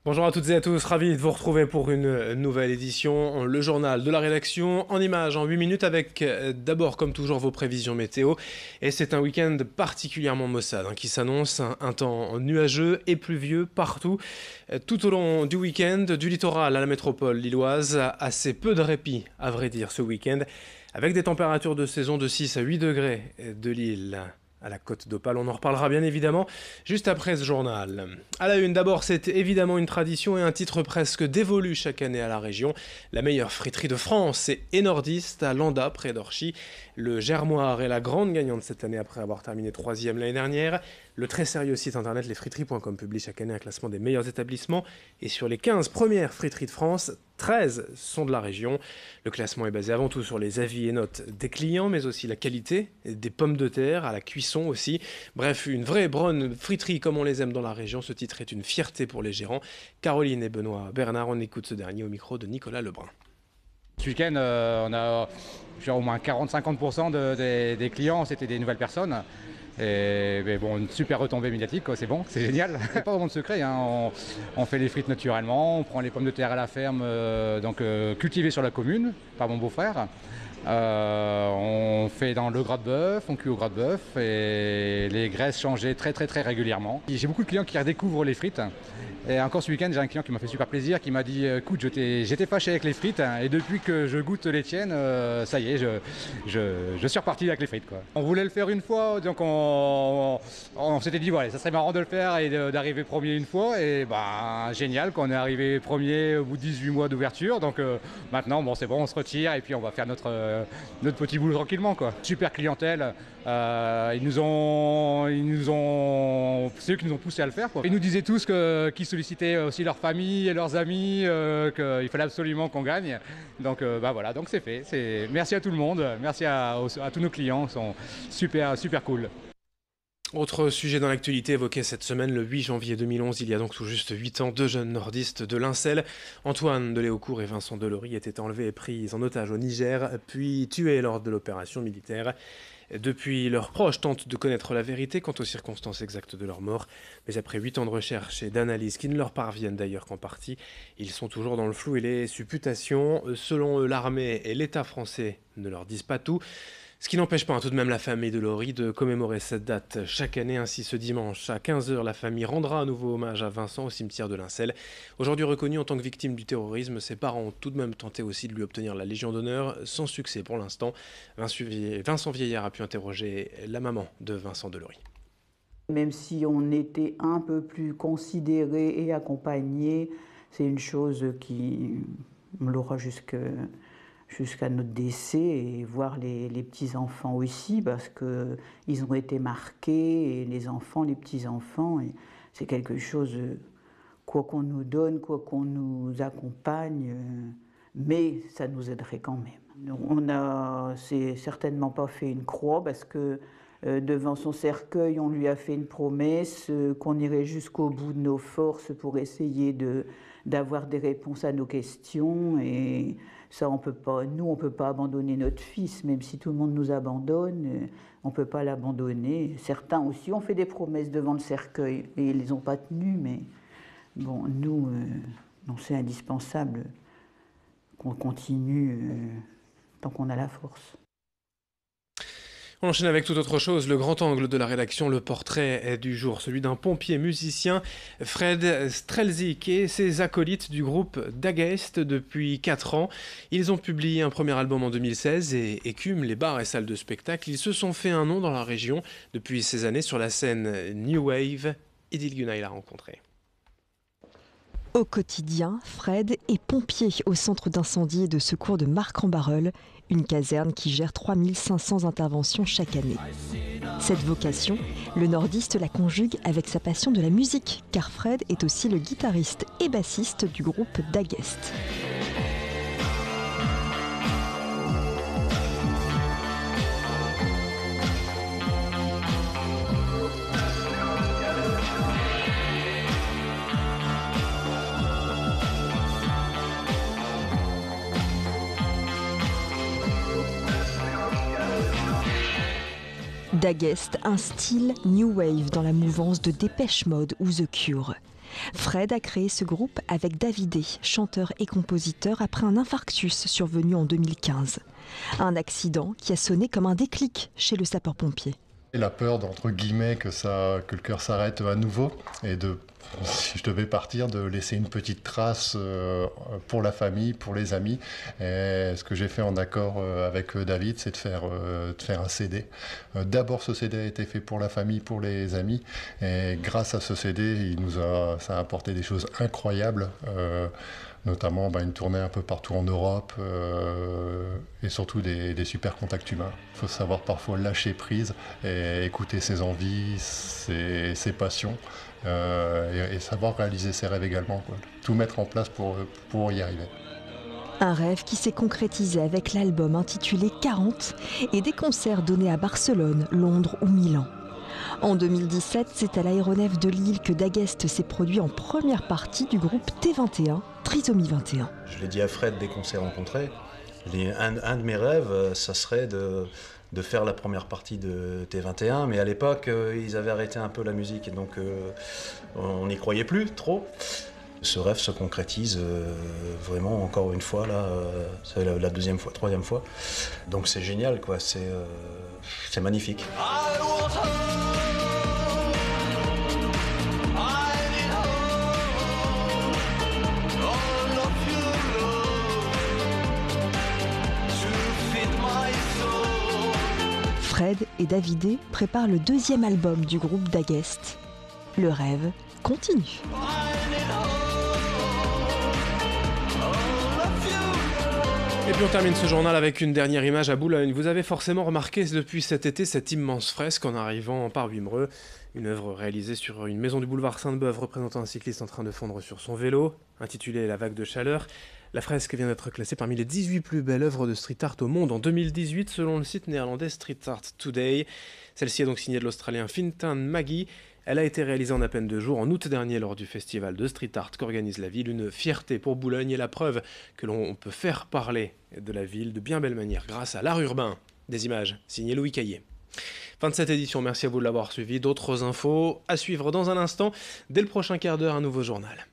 Bonjour à toutes et à tous, ravi de vous retrouver pour une nouvelle édition, le journal de la rédaction en images en 8 minutes avec d'abord comme toujours vos prévisions météo. Et c'est un week-end particulièrement maussade qui s'annonce, un temps nuageux et pluvieux partout. Tout au long du week-end, du littoral à la métropole lilloise, assez peu de répit à vrai dire ce week-end, avec des températures de saison de 6 à 8 degrés de Lille à la Côte d'Opale. On en reparlera bien évidemment juste après ce journal. À la une, d'abord, c'est évidemment une tradition et un titre presque dévolu chaque année à la région. La meilleure friterie de France et nordiste à Landa, près d'Orchy. Le Germoir est la grande gagnante cette année après avoir terminé 3e l'année dernière. Le très sérieux site internet lesfriteries.com publie chaque année un classement des meilleurs établissements. Et sur les 15 premières friteries de France, 13 sont de la région. Le classement est basé avant tout sur les avis et notes des clients, mais aussi la qualité des pommes de terre, à la cuisson aussi. Bref, une vraie bonne friterie comme on les aime dans la région. Ce titre est une fierté pour les gérants. Caroline et Benoît Bernard, on écoute ce dernier au micro de Nicolas Lebrun. Ce week-end, on a au moins 40-50% des clients, c'était des nouvelles personnes. Mais bon, une super retombée médiatique, c'est bon, c'est génial. Il n'y a pas vraiment de secret, on fait les frites naturellement, on prend les pommes de terre à la ferme, cultivées sur la commune par mon beau-frère. On fait dans le gras de bœuf, on cuit au gras de bœuf et les graisses changées très régulièrement. J'ai beaucoup de clients qui redécouvrent les frites. Et encore ce week-end, j'ai un client qui m'a fait super plaisir, qui m'a dit écoute, j'étais fâché avec les frites et depuis que je goûte les tiennes, ça y est, je suis reparti avec les frites, quoi. On voulait le faire une fois, donc on s'était dit voilà, ça serait marrant de le faire et d'arriver premier une fois. Et génial qu'on est arrivé premier au bout de 18 mois d'ouverture. Donc maintenant, bon, c'est bon, on se retire et puis on va faire notre petit boulot tranquillement, quoi. Super clientèle. C'est eux qui nous ont poussé à le faire, quoi. Ils nous disaient tous qu'ils sollicitaient aussi leur famille et leurs amis, qu'il fallait absolument qu'on gagne. Donc voilà, donc c'est fait. Merci à tout le monde, merci à tous nos clients, ils sont super cool. Autre sujet dans l'actualité évoqué cette semaine, le 8 janvier 2011, il y a donc tout juste 8 ans, deux jeunes nordistes de Lincel, Antoine de Léaucourt et Vincent Delory, étaient enlevés et pris en otage au Niger, puis tués lors de l'opération militaire. Depuis, leurs proches tentent de connaître la vérité quant aux circonstances exactes de leur mort, mais après 8 ans de recherche et d'analyse qui ne leur parviennent d'ailleurs qu'en partie, ils sont toujours dans le flou et les supputations. Selon eux, l'armée et l'État français ne leur disent pas tout. Ce qui n'empêche pas tout de même la famille de Delory de commémorer cette date chaque année. Ainsi, ce dimanche à 15h, la famille rendra à nouveau hommage à Vincent au cimetière de Lincel. Aujourd'hui reconnu en tant que victime du terrorisme, ses parents ont tout de même tenté aussi de lui obtenir la Légion d'honneur, sans succès pour l'instant. Vincent Vieillard a pu interroger la maman de Vincent Delory. Même si on était un peu plus considéré et accompagné, c'est une chose qui on l'aura jusqu'à notre décès, et voir les petits-enfants aussi, parce qu'ils ont été marqués, et les enfants, les petits-enfants, et c'est quelque chose, quoi qu'on nous donne, quoi qu'on nous accompagne, mais ça nous aiderait quand même. C'est certainement pas fait une croix, parce que devant son cercueil, on lui a fait une promesse qu'on irait jusqu'au bout de nos forces pour essayer d'avoir des réponses à nos questions, et ça, on peut pas abandonner notre fils, même si tout le monde nous abandonne, on peut pas l'abandonner. Certains aussi ont fait des promesses devant le cercueil et ils les ont pas tenues, mais bon, nous, c'est indispensable qu'on continue tant qu'on a la force. On enchaîne avec toute autre chose, le grand angle de la rédaction, le portrait du jour, celui d'un pompier musicien, Fred Strelzik, et ses acolytes du groupe Dageist depuis 4 ans. Ils ont publié un premier album en 2016 et écument les bars et salles de spectacle. Ils se sont fait un nom dans la région depuis ces années sur la scène New Wave. Idil Gunay l'a rencontré. Au quotidien, Fred est pompier au centre d'incendie et de secours de Marc-en-Barœul, une caserne qui gère 3500 interventions chaque année. Cette vocation, le nordiste la conjugue avec sa passion de la musique, car Fred est aussi le guitariste et bassiste du groupe Dageist. Dageist, un style new wave dans la mouvance de Dépêche Mode ou The Cure. Fred a créé ce groupe avec Davidé, chanteur et compositeur, après un infarctus survenu en 2015. Un accident qui a sonné comme un déclic chez le sapeur-pompier. La peur d'entre guillemets que le cœur s'arrête à nouveau et si je devais partir, de laisser une petite trace pour la famille, pour les amis. Et ce que j'ai fait en accord avec David, c'est de faire un CD. D'abord, ce CD a été fait pour la famille, pour les amis. Et grâce à ce CD, ça a apporté des choses incroyables. Notamment une tournée un peu partout en Europe et surtout des super contacts humains. Il faut savoir parfois lâcher prise et écouter ses envies, ses passions et savoir réaliser ses rêves également. Tout mettre en place pour y arriver. Un rêve qui s'est concrétisé avec l'album intitulé 40 et des concerts donnés à Barcelone, Londres ou Milan. En 2017, c'est à l'aéronef de Lille que D'Agest s'est produit en première partie du groupe T21, Trisomie 21. Je l'ai dit à Fred dès qu'on s'est rencontrés, un de mes rêves, ça serait de faire la première partie de T21, mais à l'époque, ils avaient arrêté un peu la musique et donc on n'y croyait plus trop. Ce rêve se concrétise vraiment encore une fois, là, c'est la deuxième fois, troisième fois. Donc c'est génial, quoi, c'est magnifique. Fred et Davidé préparent le deuxième album du groupe D'Agest. Le rêve continue. Et puis on termine ce journal avec une dernière image à Boulogne. Vous avez forcément remarqué depuis cet été cette immense fresque en arrivant par Wimereux. Une œuvre réalisée sur une maison du boulevard Sainte-Beuve représentant un cycliste en train de fondre sur son vélo, intitulée La vague de chaleur. La fresque vient d'être classée parmi les 18 plus belles œuvres de street art au monde en 2018 selon le site néerlandais Street Art Today. Celle-ci est donc signée de l'Australien Fintan Maggie. Elle a été réalisée en à peine 2 jours en août dernier lors du festival de street art qu'organise la ville. Une fierté pour Boulogne et la preuve que l'on peut faire parler de la ville de bien belle manière grâce à l'art urbain. Des images signées Louis Caillé. Fin de cette édition, merci à vous de l'avoir suivi. D'autres infos à suivre dans un instant. Dès le prochain quart d'heure, un nouveau journal.